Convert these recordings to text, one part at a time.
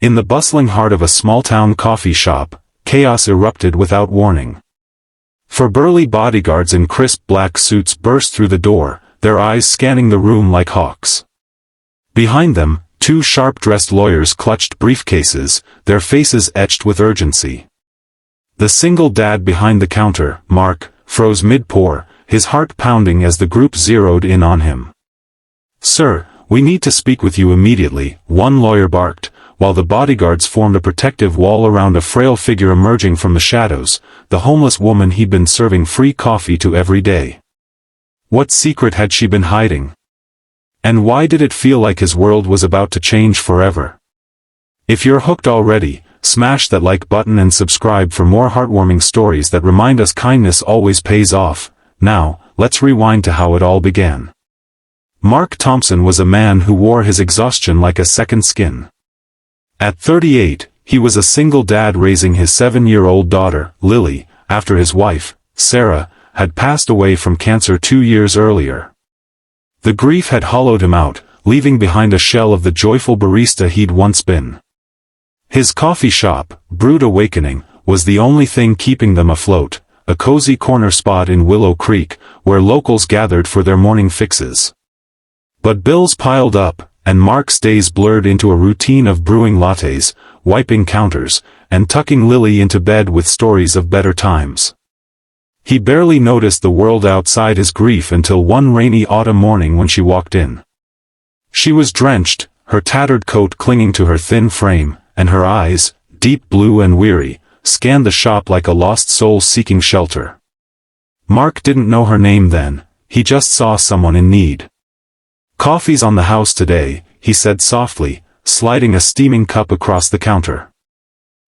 In the bustling heart of a small-town coffee shop, chaos erupted without warning. Four burly bodyguards in crisp black suits burst through the door, their eyes scanning the room like hawks. Behind them, two sharp-dressed lawyers clutched briefcases, their faces etched with urgency. The single dad behind the counter, Mark, froze mid-pour, his heart pounding as the group zeroed in on him. "Sir, we need to speak with you immediately," one lawyer barked, while the bodyguards formed a protective wall around a frail figure emerging from the shadows, the homeless woman he'd been serving free coffee to every day. What secret had she been hiding? And why did it feel like his world was about to change forever? If you're hooked already, smash that like button and subscribe for more heartwarming stories that remind us kindness always pays off. Now, let's rewind to how it all began. Mark Thompson was a man who wore his exhaustion like a second skin. At 38, he was a single dad raising his 7-year-old daughter, Lily, after his wife, Sarah, had passed away from cancer 2 years earlier. The grief had hollowed him out, leaving behind a shell of the joyful barista he'd once been. His coffee shop, Brewed Awakening, was the only thing keeping them afloat, a cozy corner spot in Willow Creek, where locals gathered for their morning fixes. But bills piled up, and Mark's days blurred into a routine of brewing lattes, wiping counters, and tucking Lily into bed with stories of better times. He barely noticed the world outside his grief until one rainy autumn morning when she walked in. She was drenched, her tattered coat clinging to her thin frame, and her eyes, deep blue and weary, scanned the shop like a lost soul seeking shelter. Mark didn't know her name then, he just saw someone in need. "Coffee's on the house today," he said softly, sliding a steaming cup across the counter.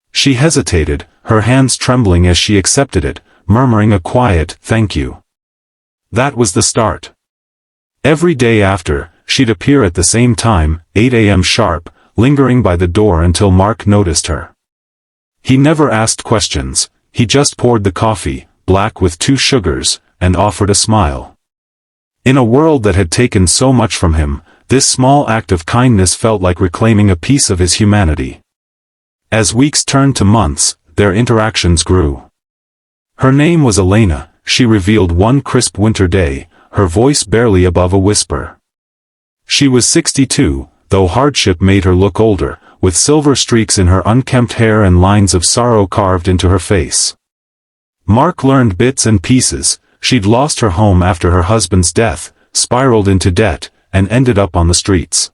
She hesitated, her hands trembling as she accepted it, murmuring a quiet, "Thank you." That was the start. Every day after, she'd appear at the same time, 8 a.m. sharp, lingering by the door until Mark noticed her. He never asked questions, he just poured the coffee, black with 2 sugars, and offered a smile. In a world that had taken so much from him, this small act of kindness felt like reclaiming a piece of his humanity. As weeks turned to months, their interactions grew. Her name was Elena, she revealed one crisp winter day, her voice barely above a whisper. She was 62, though hardship made her look older, with silver streaks in her unkempt hair and lines of sorrow carved into her face. Mark learned bits and pieces. She'd lost her home after her husband's death, spiraled into debt, and ended up on the streets.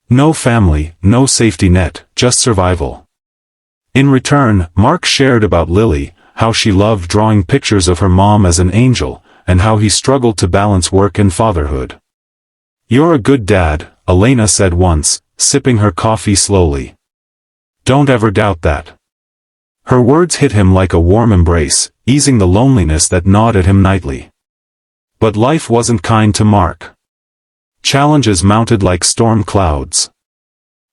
No family, no safety net, just survival. In return, Mark shared about Lily, how she loved drawing pictures of her mom as an angel, and how he struggled to balance work and fatherhood. "You're a good dad," Elena said once, sipping her coffee slowly. "Don't ever doubt that." Her words hit him like a warm embrace, easing the loneliness that gnawed at him nightly. But life wasn't kind to Mark. Challenges mounted like storm clouds.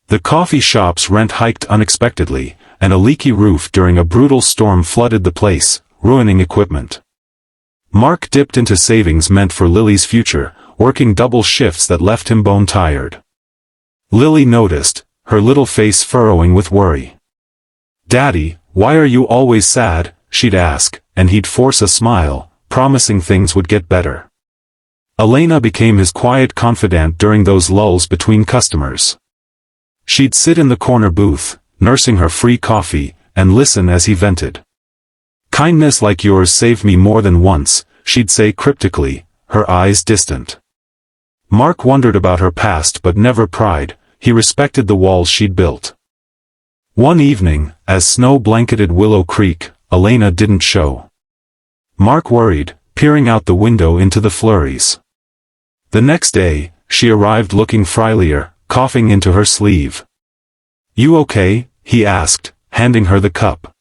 The coffee shop's rent hiked unexpectedly, and a leaky roof during a brutal storm flooded the place, ruining equipment. Mark dipped into savings meant for Lily's future, working double shifts that left him bone-tired. Lily noticed, her little face furrowing with worry. "Daddy, why are you always sad?" she'd ask, and he'd force a smile, promising things would get better. Elena became his quiet confidant during those lulls between customers. She'd sit in the corner booth, nursing her free coffee, and listen as he vented. "Kindness like yours saved me more than once," she'd say cryptically, her eyes distant. Mark wondered about her past but never pried, he respected the walls she'd built. One evening, as snow blanketed Willow Creek, Elena didn't show. Mark worried, peering out the window into the flurries. The next day, she arrived looking frilier, coughing into her sleeve. "You okay?" he asked, handing her the cup.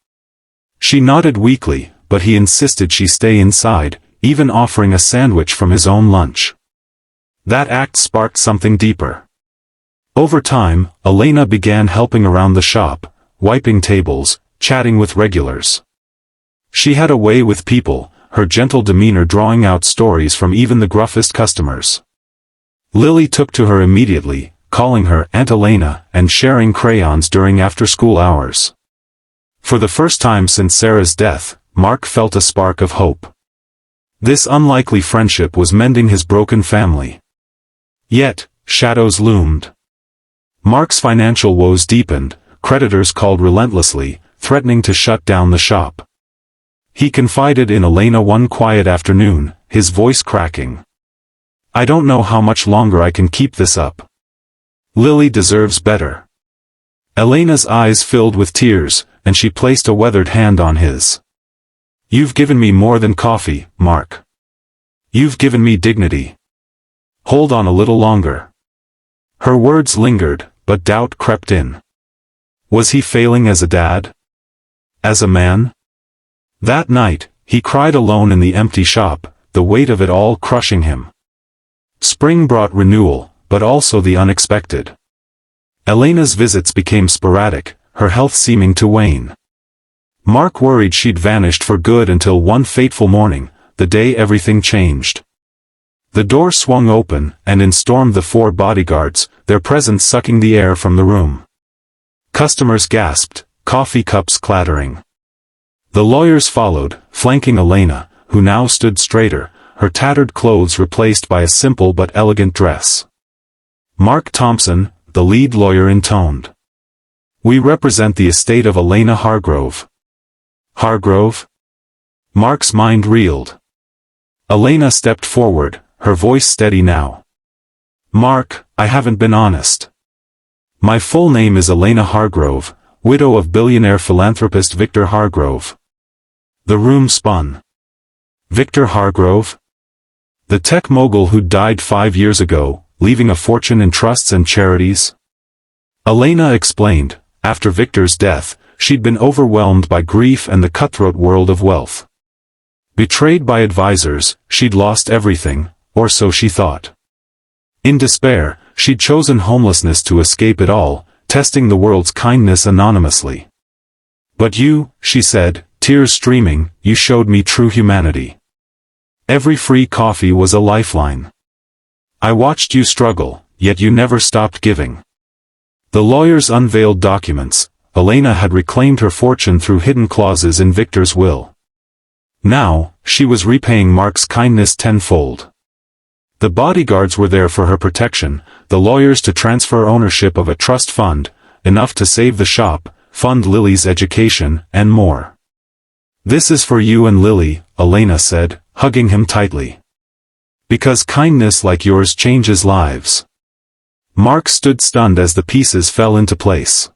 She nodded weakly, but he insisted she stay inside, even offering a sandwich from his own lunch. That act sparked something deeper. Over time, Elena began helping around the shop, wiping tables, chatting with regulars. She had a way with people, her gentle demeanor drawing out stories from even the gruffest customers. Lily took to her immediately, calling her Aunt Elena and sharing crayons during after-school hours. For the first time since Sarah's death, Mark felt a spark of hope. This unlikely friendship was mending his broken family. Yet, shadows loomed. Mark's financial woes deepened, creditors called relentlessly, threatening to shut down the shop. He confided in Elena one quiet afternoon, his voice cracking. "I don't know how much longer I can keep this up. Lily deserves better." Elena's eyes filled with tears, and she placed a weathered hand on his. "You've given me more than coffee, Mark. You've given me dignity. Hold on a little longer." Her words lingered, but doubt crept in. Was he failing as a dad? As a man? That night, he cried alone in the empty shop, the weight of it all crushing him. Spring brought renewal, but also the unexpected. Elena's visits became sporadic, her health seeming to wane. Mark worried she'd vanished for good until one fateful morning, the day everything changed. The door swung open, and in stormed the 4 bodyguards, their presence sucking the air from the room. Customers gasped, coffee cups clattering. The lawyers followed, flanking Elena, who now stood straighter, her tattered clothes replaced by a simple but elegant dress. Mark Thompson, the lead lawyer, intoned. "We represent the estate of Elena Hargrove." Hargrove? Mark's mind reeled. Elena stepped forward, her voice steady now. "Mark, I haven't been honest. My full name is Elena Hargrove, widow of billionaire philanthropist Victor Hargrove." The room spun. Victor Hargrove? The tech mogul who died 5 years ago, leaving a fortune in trusts and charities? Elena explained, after Victor's death, she'd been overwhelmed by grief and the cutthroat world of wealth. Betrayed by advisors, she'd lost everything, or so she thought. In despair, she'd chosen homelessness to escape it all, testing the world's kindness anonymously. "But you," she said, tears streaming, "you showed me true humanity. Every free coffee was a lifeline. I watched you struggle, yet you never stopped giving." The lawyers unveiled documents. Elena had reclaimed her fortune through hidden clauses in Victor's will. Now, she was repaying Mark's kindness tenfold. The bodyguards were there for her protection, the lawyers to transfer ownership of a trust fund, enough to save the shop, fund Lily's education, and more. "This is for you and Lily," Elena said, hugging him tightly. "Because kindness like yours changes lives." Mark stood stunned as the pieces fell into place.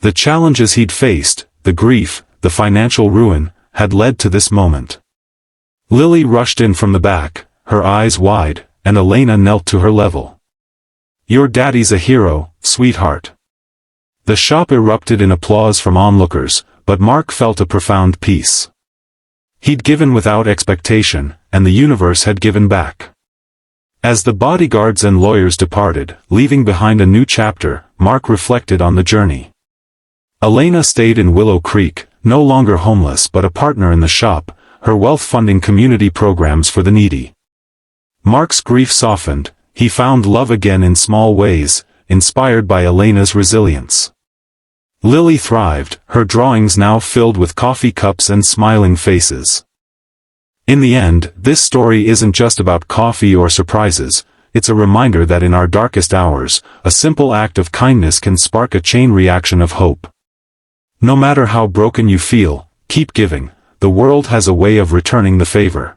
The challenges he'd faced, the grief, the financial ruin, had led to this moment. Lily rushed in from the back, her eyes wide, and Elena knelt to her level. "Your daddy's a hero, sweetheart." The shop erupted in applause from onlookers, but Mark felt a profound peace. He'd given without expectation, and the universe had given back. As the bodyguards and lawyers departed, leaving behind a new chapter, Mark reflected on the journey. Elena stayed in Willow Creek, no longer homeless but a partner in the shop, her wealth funding community programs for the needy. Mark's grief softened, he found love again in small ways, inspired by Elena's resilience. Lily thrived, her drawings now filled with coffee cups and smiling faces. In the end, this story isn't just about coffee or surprises, it's a reminder that in our darkest hours, a simple act of kindness can spark a chain reaction of hope. No matter how broken you feel, keep giving, the world has a way of returning the favor.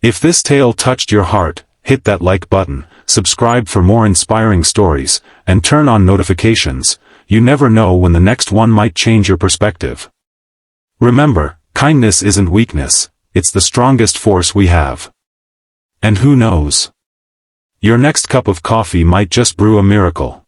If this tale touched your heart, hit that like button, subscribe for more inspiring stories, and turn on notifications. You never know when the next one might change your perspective. Remember, kindness isn't weakness, it's the strongest force we have. And who knows? Your next cup of coffee might just brew a miracle.